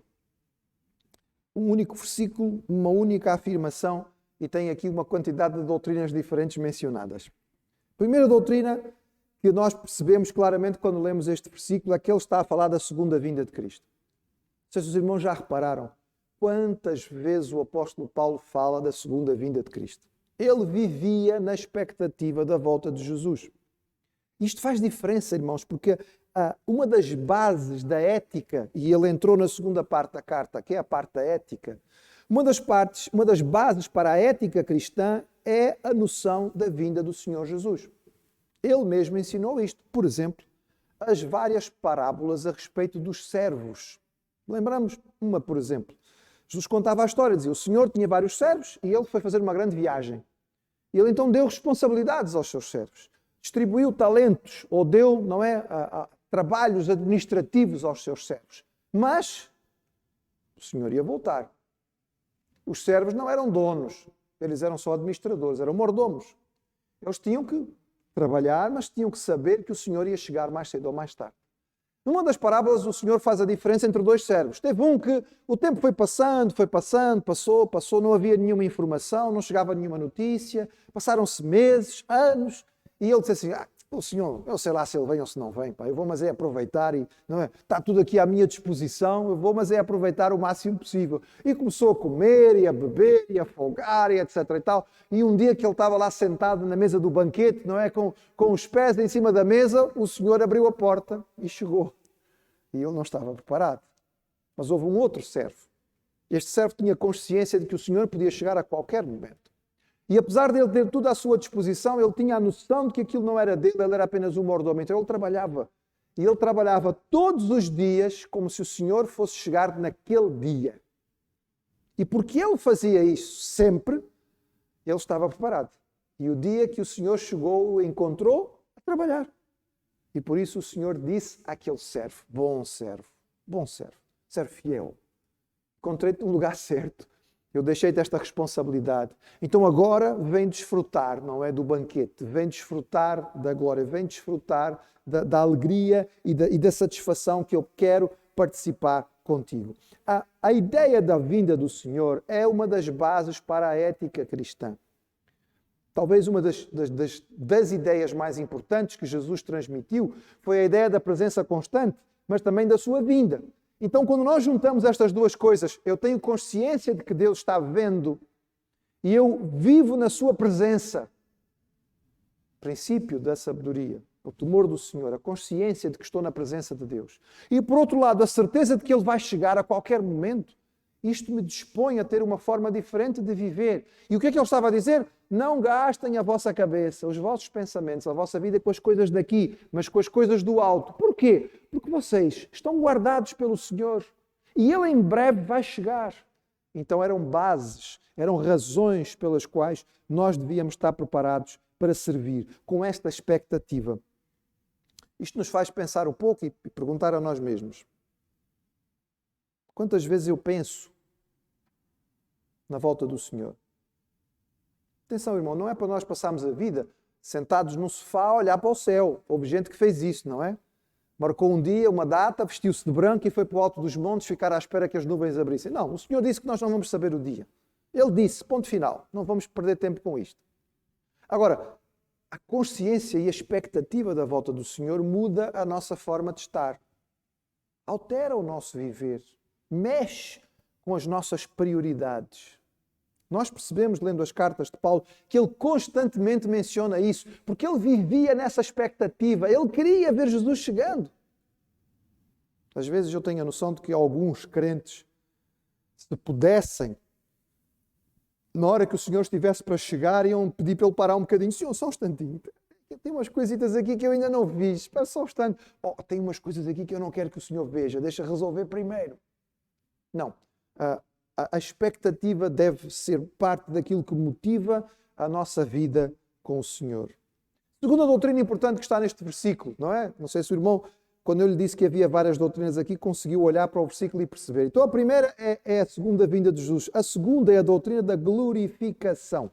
Um único versículo, uma única afirmação, e tem aqui uma quantidade de doutrinas diferentes mencionadas. A primeira doutrina que nós percebemos claramente quando lemos este versículo é que ele está a falar da segunda vinda de Cristo. Não sei se os irmãos já repararam quantas vezes o apóstolo Paulo fala da segunda vinda de Cristo. Ele vivia na expectativa da volta de Jesus. Isto faz diferença, irmãos, porque uma das bases da ética, e ele entrou na segunda parte da carta, que é a parte da ética, uma das bases para a ética cristã é a noção da vinda do Senhor Jesus. Ele mesmo ensinou isto. Por exemplo, as várias parábolas a respeito dos servos. Lembramos uma, por exemplo. Jesus contava a história, dizia, o Senhor tinha vários servos e ele foi fazer uma grande viagem. E ele então deu responsabilidades aos seus servos. Distribuiu talentos, ou deu, não é, trabalhos administrativos aos seus servos. Mas o Senhor ia voltar. Os servos não eram donos, eles eram só administradores, eram mordomos. Eles tinham que trabalhar, mas tinham que saber que o Senhor ia chegar mais cedo ou mais tarde. Numa das parábolas, o Senhor faz a diferença entre dois servos. Teve um que o tempo foi passando, passou, não havia nenhuma informação, não chegava nenhuma notícia, passaram-se meses, anos, e ele disse assim, o Senhor, eu sei lá se ele vem ou se não vem, pá, eu vou mas é aproveitar, e não é? Está tudo aqui à minha disposição, eu vou mas é aproveitar o máximo possível. E começou a comer, e a beber, e a folgar, e etc. e tal. E um dia que ele estava lá sentado na mesa do banquete, não é? Com os pés em cima da mesa, o Senhor abriu a porta e chegou. E ele não estava preparado. Mas houve um outro servo. Este servo tinha consciência de que o Senhor podia chegar a qualquer momento. E apesar de ele ter tudo à sua disposição, ele tinha a noção de que aquilo não era dele, ele era apenas um mordomo. Então ele trabalhava. E ele trabalhava todos os dias como se o Senhor fosse chegar naquele dia. E porque ele fazia isso sempre, ele estava preparado. E o dia que o Senhor chegou, o encontrou a trabalhar. E por isso o Senhor disse àquele servo, bom servo, servo fiel. Encontrei-te no lugar certo. Eu deixei-te esta responsabilidade. Então agora vem desfrutar, não é do banquete, vem desfrutar da glória, vem desfrutar da alegria e da satisfação que eu quero participar contigo. A ideia da vinda do Senhor é uma das bases para a ética cristã. Talvez uma das ideias mais importantes que Jesus transmitiu foi a ideia da presença constante, mas também da sua vinda. Então, quando nós juntamos estas duas coisas, eu tenho consciência de que Deus está vendo e eu vivo na sua presença. Princípio da sabedoria, o temor do Senhor, a consciência de que estou na presença de Deus. E, por outro lado, a certeza de que Ele vai chegar a qualquer momento. Isto me dispõe a ter uma forma diferente de viver. E o que é que ele estava a dizer? Não gastem a vossa cabeça, os vossos pensamentos, a vossa vida com as coisas daqui, mas com as coisas do alto. Porquê? Porque vocês estão guardados pelo Senhor. E Ele em breve vai chegar. Então eram bases, eram razões pelas quais nós devíamos estar preparados para servir, com esta expectativa. Isto nos faz pensar um pouco e perguntar a nós mesmos. Quantas vezes eu penso na volta do Senhor? Atenção, irmão, não é para nós passarmos a vida sentados num sofá a olhar para o céu. Houve gente que fez isso, não é? Marcou um dia, uma data, vestiu-se de branco e foi para o alto dos montes ficar à espera que as nuvens abrissem. Não, o Senhor disse que nós não vamos saber o dia. Ele disse, ponto final, não vamos perder tempo com isto. Agora, a consciência e a expectativa da volta do Senhor muda a nossa forma de estar. Altera o nosso viver. Mexe com as nossas prioridades. Nós percebemos, lendo as cartas de Paulo, que ele constantemente menciona isso, porque ele vivia nessa expectativa, ele queria ver Jesus chegando. Às vezes eu tenho a noção de que alguns crentes, se pudessem, na hora que o Senhor estivesse para chegar, iam pedir para ele parar um bocadinho. Senhor, só um instantinho. Tem umas coisitas aqui que eu ainda não vi. Espera só um instante. Tem umas coisas aqui que eu não quero que o Senhor veja. Deixa resolver primeiro. Não. A expectativa deve ser parte daquilo que motiva a nossa vida com o Senhor. Segunda doutrina importante que está neste versículo, não é? Não sei se o irmão, quando eu lhe disse que havia várias doutrinas aqui, conseguiu olhar para o versículo e perceber. Então a primeira é a segunda vinda de Jesus. A segunda é a doutrina da glorificação.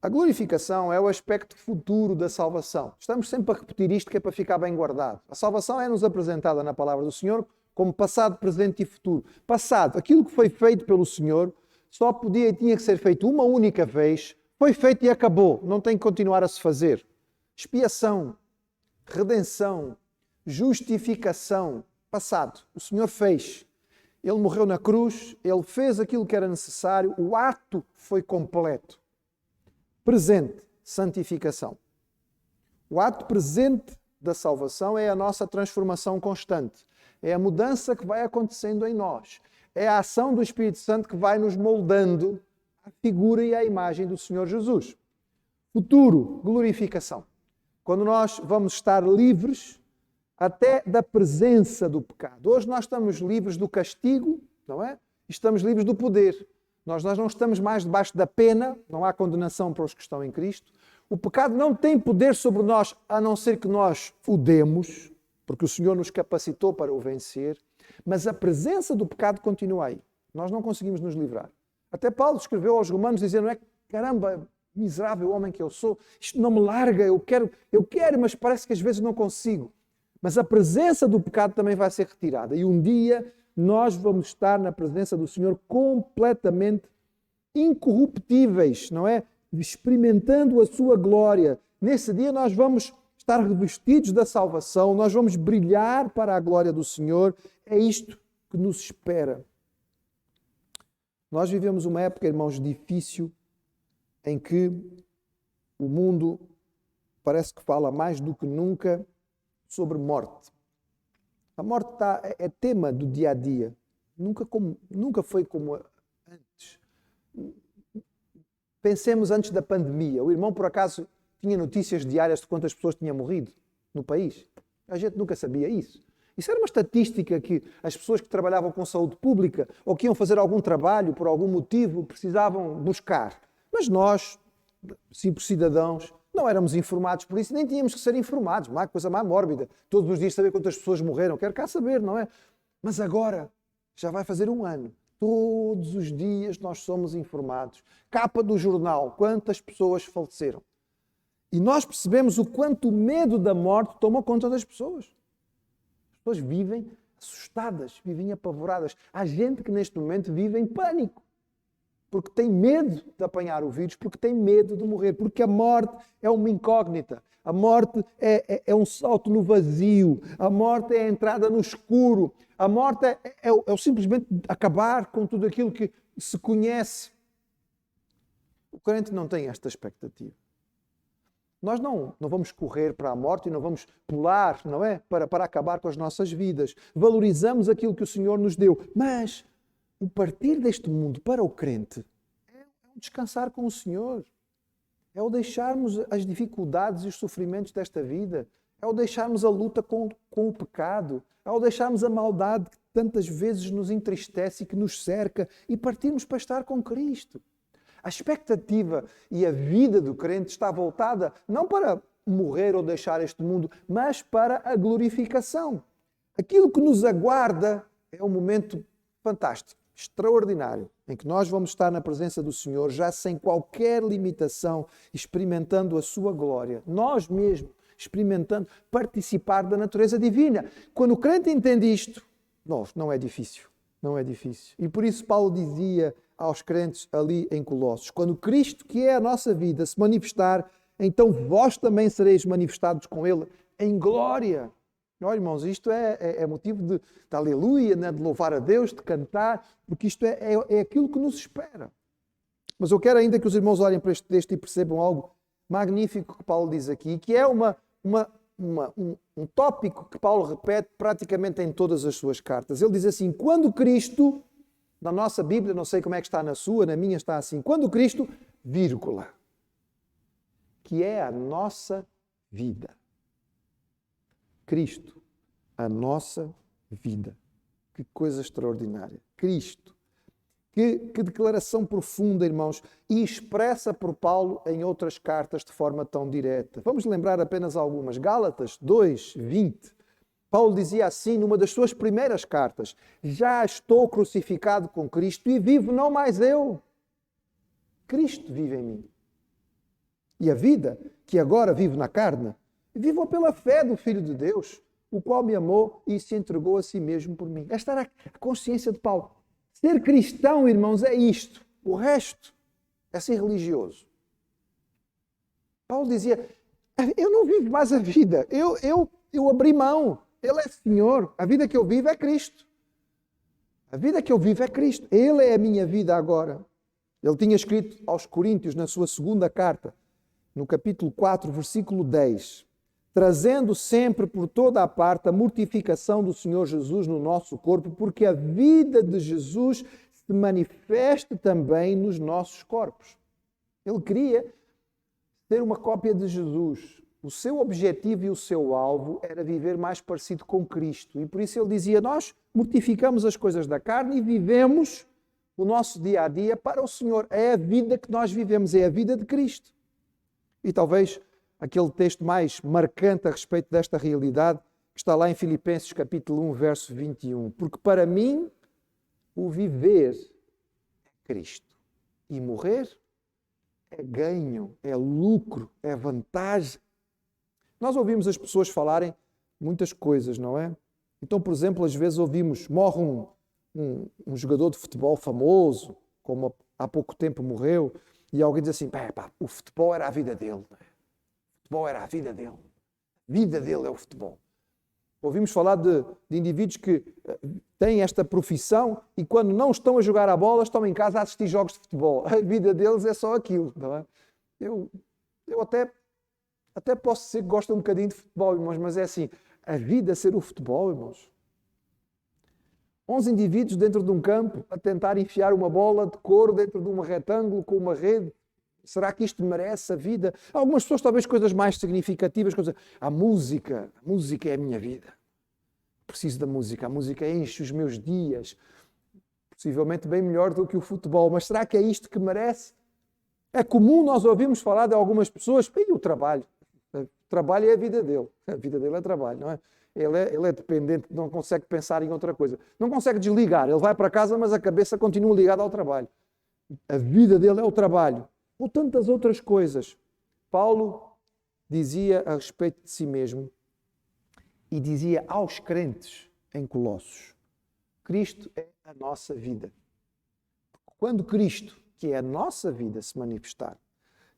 A glorificação é o aspecto futuro da salvação. Estamos sempre a repetir isto que é para ficar bem guardado. A salvação é-nos apresentada na palavra do Senhor como passado, presente e futuro. Passado, aquilo que foi feito pelo Senhor, só podia e tinha que ser feito uma única vez, foi feito e acabou, não tem que continuar a se fazer. Expiação, redenção, justificação, passado. O Senhor fez. Ele morreu na cruz, Ele fez aquilo que era necessário, o ato foi completo. Presente, santificação. O ato presente da salvação é a nossa transformação constante. É a mudança que vai acontecendo em nós. É a ação do Espírito Santo que vai nos moldando a figura e a imagem do Senhor Jesus. Futuro, glorificação. Quando nós vamos estar livres até da presença do pecado. Hoje nós estamos livres do castigo, não é? E estamos livres do poder. Nós não estamos mais debaixo da pena, não há condenação para os que estão em Cristo. O pecado não tem poder sobre nós, a não ser que nós o demos, porque o Senhor nos capacitou para o vencer, mas a presença do pecado continua aí. Nós não conseguimos nos livrar. Até Paulo escreveu aos Romanos dizendo, caramba, miserável homem que eu sou, isto não me larga, eu quero, mas parece que às vezes não consigo. Mas a presença do pecado também vai ser retirada. E um dia nós vamos estar na presença do Senhor completamente incorruptíveis, não é? Experimentando a sua glória. Nesse dia nós vamos estar revestidos da salvação, nós vamos brilhar para a glória do Senhor. É isto que nos espera. Nós vivemos uma época, irmãos, difícil, em que o mundo parece que fala mais do que nunca sobre morte. A morte é tema do dia a dia. Nunca foi como antes. Pensemos antes da pandemia. O irmão, por acaso, tinha notícias diárias de quantas pessoas tinham morrido no país? A gente nunca sabia isso. Isso era uma estatística que as pessoas que trabalhavam com saúde pública ou que iam fazer algum trabalho por algum motivo precisavam buscar. Mas nós, simples cidadãos, não éramos informados por isso, nem tínhamos que ser informados. Uma coisa mais mórbida. Todos os dias saber quantas pessoas morreram. Quero cá saber, não é? Mas agora já vai fazer um ano. Todos os dias nós somos informados. Capa do jornal, quantas pessoas faleceram. E nós percebemos o quanto o medo da morte tomou conta das pessoas. As pessoas vivem assustadas, vivem apavoradas. Há gente que neste momento vive em pânico. Porque tem medo de apanhar o vírus, porque tem medo de morrer, porque a morte é uma incógnita, a morte é um salto no vazio, a morte é a entrada no escuro, a morte é simplesmente acabar com tudo aquilo que se conhece. O crente não tem esta expectativa. Nós não vamos correr para a morte e não vamos pular, não é? Para acabar com as nossas vidas. Valorizamos aquilo que o Senhor nos deu, mas o partir deste mundo para o crente é o descansar com o Senhor. É o deixarmos as dificuldades e os sofrimentos desta vida. É o deixarmos a luta com o pecado. É o deixarmos a maldade que tantas vezes nos entristece e que nos cerca e partirmos para estar com Cristo. A expectativa e a vida do crente está voltada não para morrer ou deixar este mundo, mas para a glorificação. Aquilo que nos aguarda é um momento fantástico, extraordinário, em que nós vamos estar na presença do Senhor, já sem qualquer limitação, experimentando a sua glória. Nós mesmos experimentando, participar da natureza divina. Quando o crente entende isto, não é difícil. Não é difícil. E por isso Paulo dizia aos crentes ali em Colossos: quando Cristo, que é a nossa vida, se manifestar, então vós também sereis manifestados com Ele em glória. Olha, irmãos, isto é motivo de aleluia, né? De louvar a Deus, de cantar, porque isto é aquilo que nos espera. Mas eu quero ainda que os irmãos olhem para este texto e percebam algo magnífico que Paulo diz aqui, que é um tópico que Paulo repete praticamente em todas as suas cartas. Ele diz assim: quando Cristo, na nossa Bíblia, não sei como é que está na sua, na minha está assim, quando Cristo, vírgula, que é a nossa vida. Cristo, a nossa vida. Que coisa extraordinária. Cristo. Que declaração profunda, irmãos, e expressa por Paulo em outras cartas de forma tão direta. Vamos lembrar apenas algumas. Gálatas 2:20. Paulo dizia assim numa das suas primeiras cartas: já estou crucificado com Cristo e vivo não mais eu. Cristo vive em mim. E a vida que agora vivo na carne, vivo pela fé do Filho de Deus, o qual me amou e se entregou a si mesmo por mim. Esta era a consciência de Paulo. Ser cristão, irmãos, é isto. O resto é ser religioso. Paulo dizia: eu não vivo mais a vida. Eu abri mão. Ele é Senhor. A vida que eu vivo é Cristo. A vida que eu vivo é Cristo. Ele é a minha vida agora. Ele tinha escrito aos Coríntios, na sua segunda carta, no capítulo 4, versículo 10, trazendo sempre por toda a parte a mortificação do Senhor Jesus no nosso corpo, porque a vida de Jesus se manifesta também nos nossos corpos. Ele queria ser uma cópia de Jesus. O seu objetivo e o seu alvo era viver mais parecido com Cristo. E por isso ele dizia: nós mortificamos as coisas da carne e vivemos o nosso dia a dia para o Senhor. É a vida que nós vivemos, é a vida de Cristo. E talvez aquele texto mais marcante a respeito desta realidade, que está lá em Filipenses capítulo 1, verso 21. Porque para mim o viver é Cristo e morrer é ganho, é lucro, é vantagem. Nós ouvimos as pessoas falarem muitas coisas, não é? Então, por exemplo, às vezes ouvimos, morre um jogador de futebol famoso, como há pouco tempo morreu, e alguém diz assim, pá, o futebol era a vida dele. O futebol era a vida dele. A vida dele é o futebol. Ouvimos falar de indivíduos que têm esta profissão e quando não estão a jogar a bola, estão em casa a assistir jogos de futebol. A vida deles é só aquilo, não é? Eu até posso dizer que gosto um bocadinho de futebol, irmãos, mas é assim, a vida ser o futebol, irmãos. 11 indivíduos dentro de um campo a tentar enfiar uma bola de couro dentro de um retângulo com uma rede. Será que isto merece a vida? Algumas pessoas talvez coisas mais significativas, coisas. A música é a minha vida. Preciso da música, a música enche os meus dias. Possivelmente bem melhor do que o futebol, mas será que é isto que merece? É comum nós ouvirmos falar de algumas pessoas, e o trabalho? O trabalho é a vida dele. A vida dele é trabalho, não é? Ele é dependente, não consegue pensar em outra coisa. Não consegue desligar. Ele vai para casa, mas a cabeça continua ligada ao trabalho. A vida dele é o trabalho. Ou tantas outras coisas. Paulo dizia a respeito de si mesmo e dizia aos crentes em Colossos: Cristo é a nossa vida. Quando Cristo, que é a nossa vida, se manifestar,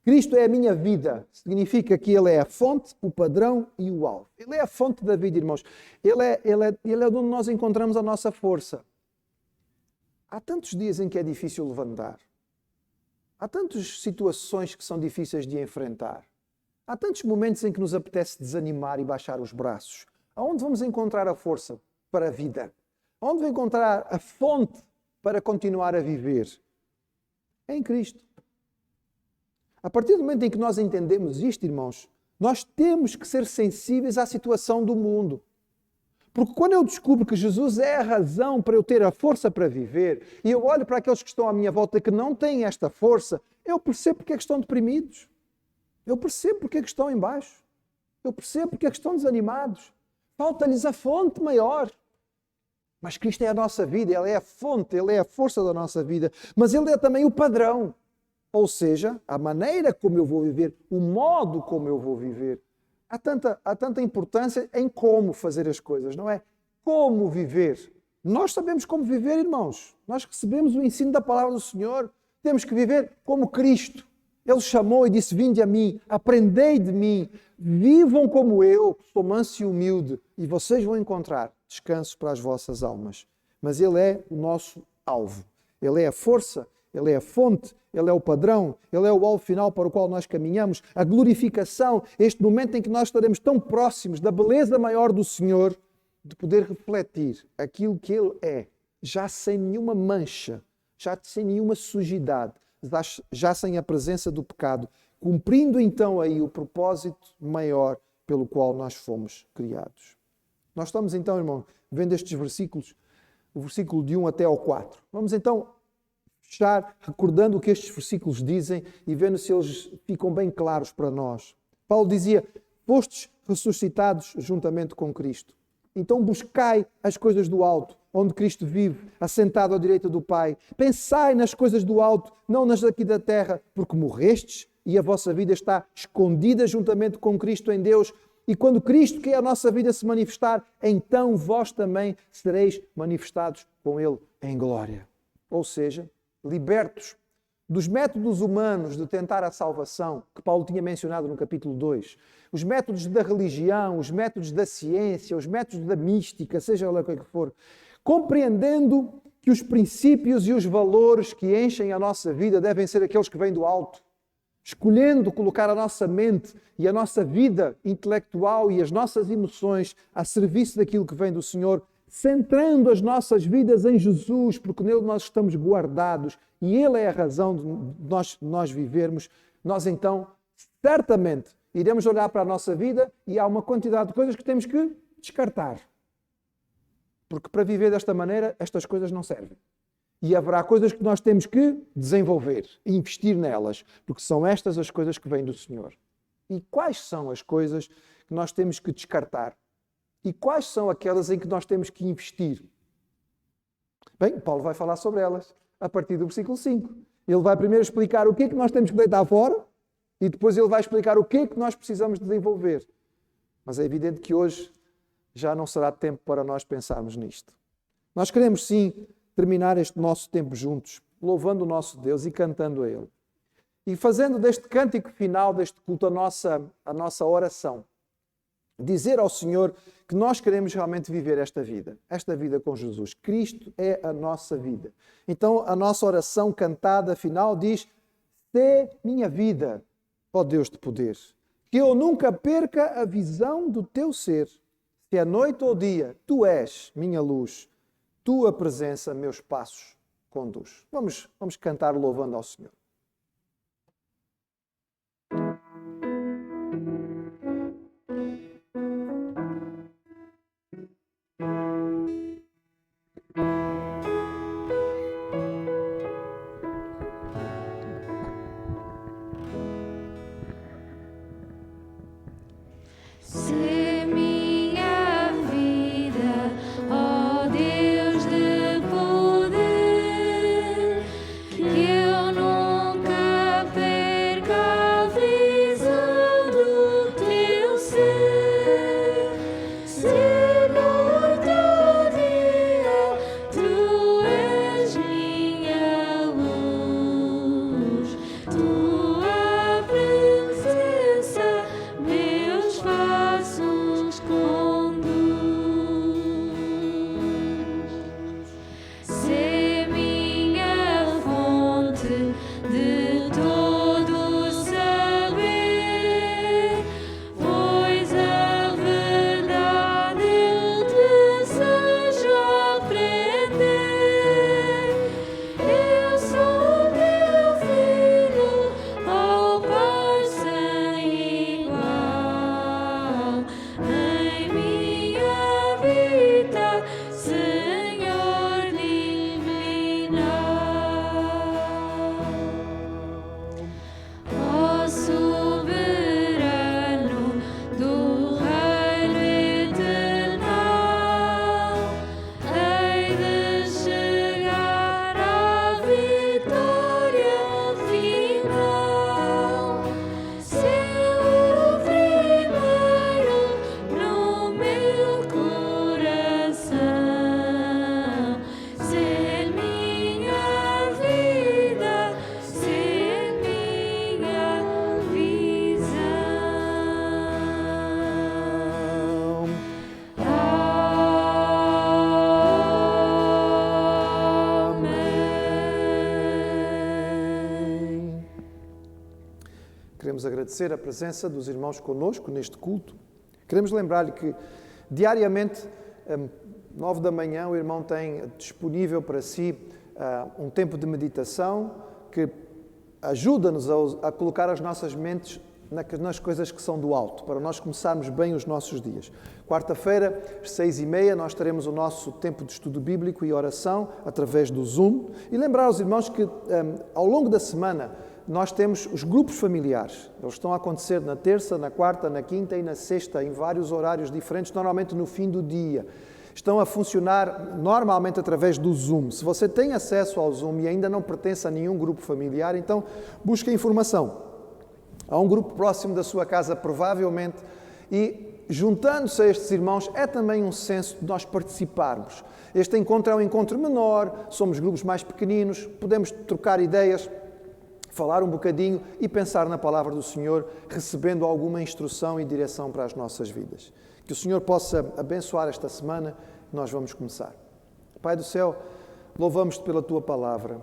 Cristo é a minha vida, significa que Ele é a fonte, o padrão e o alvo. Ele é a fonte da vida, irmãos. Ele é onde nós encontramos a nossa força. Há tantos dias em que é difícil levantar. Há tantas situações que são difíceis de enfrentar. Há tantos momentos em que nos apetece desanimar e baixar os braços. Aonde vamos encontrar a força para a vida? Aonde vamos encontrar a fonte para continuar a viver? É em Cristo. A partir do momento em que nós entendemos isto, irmãos, nós temos que ser sensíveis à situação do mundo. Porque quando eu descubro que Jesus é a razão para eu ter a força para viver, e eu olho para aqueles que estão à minha volta que não têm esta força, eu percebo porque é que estão deprimidos. Eu percebo porque é que estão em baixo. Eu percebo porque é que estão desanimados. Falta-lhes a fonte maior. Mas Cristo é a nossa vida, Ele é a fonte, Ele é a força da nossa vida. Mas Ele é também o padrão. Ou seja, a maneira como eu vou viver, o modo como eu vou viver. Há tanta importância em como fazer as coisas, não é? Como viver. Nós sabemos como viver, irmãos. Nós recebemos o ensino da palavra do Senhor. Temos que viver como Cristo. Ele chamou e disse, vinde a mim, aprendei de mim, vivam como eu, sou manso e humilde, e vocês vão encontrar descanso para as vossas almas. Mas Ele é o nosso alvo. Ele é a força, Ele é a fonte, Ele é o padrão, Ele é o alvo final para o qual nós caminhamos. A glorificação, este momento em que nós estaremos tão próximos da beleza maior do Senhor, de poder refletir aquilo que Ele é, já sem nenhuma mancha, já sem nenhuma sujidade, já sem a presença do pecado, cumprindo então aí o propósito maior pelo qual nós fomos criados. Nós estamos então, irmão, vendo estes versículos, o versículo de 1 até ao 4. Vamos então fechar recordando o que estes versículos dizem e vendo se eles ficam bem claros para nós. Paulo dizia, fostes ressuscitados juntamente com Cristo. Então buscai as coisas do alto, onde Cristo vive, assentado à direita do Pai. Pensai nas coisas do alto, não nas daqui da terra, porque morrestes e a vossa vida está escondida juntamente com Cristo em Deus. E quando Cristo, que é a nossa vida, se manifestar, então vós também sereis manifestados com Ele em glória. Ou seja, libertos dos métodos humanos de tentar a salvação, que Paulo tinha mencionado no capítulo 2, os métodos da religião, os métodos da ciência, os métodos da mística, seja lá o que for, compreendendo que os princípios e os valores que enchem a nossa vida devem ser aqueles que vêm do alto, escolhendo colocar a nossa mente e a nossa vida intelectual e as nossas emoções a serviço daquilo que vem do Senhor, centrando as nossas vidas em Jesus, porque nele nós estamos guardados e Ele é a razão de nós vivermos, nós então, certamente, iremos olhar para a nossa vida e há uma quantidade de coisas que temos que descartar. Porque para viver desta maneira, estas coisas não servem. E haverá coisas que nós temos que desenvolver, investir nelas, porque são estas as coisas que vêm do Senhor. E quais são as coisas que nós temos que descartar? E quais são aquelas em que nós temos que investir? Bem, Paulo vai falar sobre elas a partir do versículo 5. Ele vai primeiro explicar o que é que nós temos que deitar fora e depois ele vai explicar o que é que nós precisamos desenvolver. Mas é evidente que hoje já não será tempo para nós pensarmos nisto. Nós queremos sim terminar este nosso tempo juntos, louvando o nosso Deus e cantando a Ele. E fazendo deste cântico final, deste culto, a nossa oração. Dizer ao Senhor que nós queremos realmente viver esta vida com Jesus. Cristo é a nossa vida. Então a nossa oração cantada final diz: "Sê minha vida, ó Deus de poder, que eu nunca perca a visão do teu ser. Se é noite ou dia, tu és minha luz, tua presença meus passos conduz." Vamos cantar louvando ao Senhor. Sê minha vida, ó Deus de poder, que eu nunca perca a visão do teu ser. Se noite ou dia, tu és minha luz, tua presença meus passos conduz. Sê minha fonte de todo saber, pois a verdade eu desejo aprender. Eu sou teu filho, ó Pai sem igual, em minha vida, Senhor divinal. Ó soberano do reino eternal, hei de chegar à vitória final. Ser o primeiro no meu coração, ser minha vida, ser minha visão. Amém. Queremos agradecer a presença dos irmãos conosco neste culto. Queremos lembrar-lhe que diariamente, 9 da manhã, o irmão tem disponível para si um tempo de meditação que ajuda-nos a colocar as nossas mentes nas coisas que são do alto, para nós começarmos bem os nossos dias. Quarta-feira, às 6h30, nós teremos o nosso tempo de estudo bíblico e oração através do Zoom. E lembrar aos irmãos que ao longo da semana nós temos os grupos familiares. Eles estão a acontecer na terça, na quarta, na quinta e na sexta, em vários horários diferentes, normalmente no fim do dia. Estão a funcionar normalmente através do Zoom. Se você tem acesso ao Zoom e ainda não pertence a nenhum grupo familiar, então busque informação. Há um grupo próximo da sua casa, provavelmente, e juntando-se a estes irmãos é também um senso de nós participarmos. Este encontro é um encontro menor, somos grupos mais pequeninos, podemos trocar ideias, falar um bocadinho e pensar na palavra do Senhor, recebendo alguma instrução e direção para as nossas vidas. Que o Senhor possa abençoar esta semana. Nós vamos começar. Pai do céu, louvamos-te pela Tua palavra.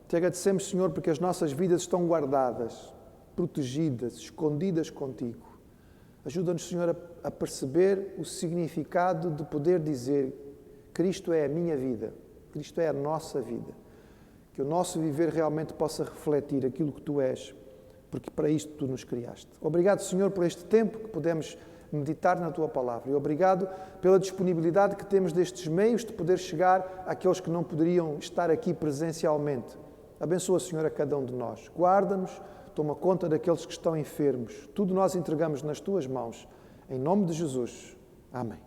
Te agradecemos, Senhor, porque as nossas vidas estão guardadas, protegidas, escondidas contigo. Ajuda-nos, Senhor, a perceber o significado de poder dizer: Cristo é a minha vida, Cristo é a nossa vida. Que o nosso viver realmente possa refletir aquilo que Tu és, porque para isto Tu nos criaste. Obrigado, Senhor, por este tempo que podemos meditar na Tua palavra. E obrigado pela disponibilidade que temos destes meios de poder chegar àqueles que não poderiam estar aqui presencialmente. Abençoa, Senhor, a cada um de nós. Guarda-nos, toma conta daqueles que estão enfermos. Tudo nós entregamos nas Tuas mãos. Em nome de Jesus. Amém.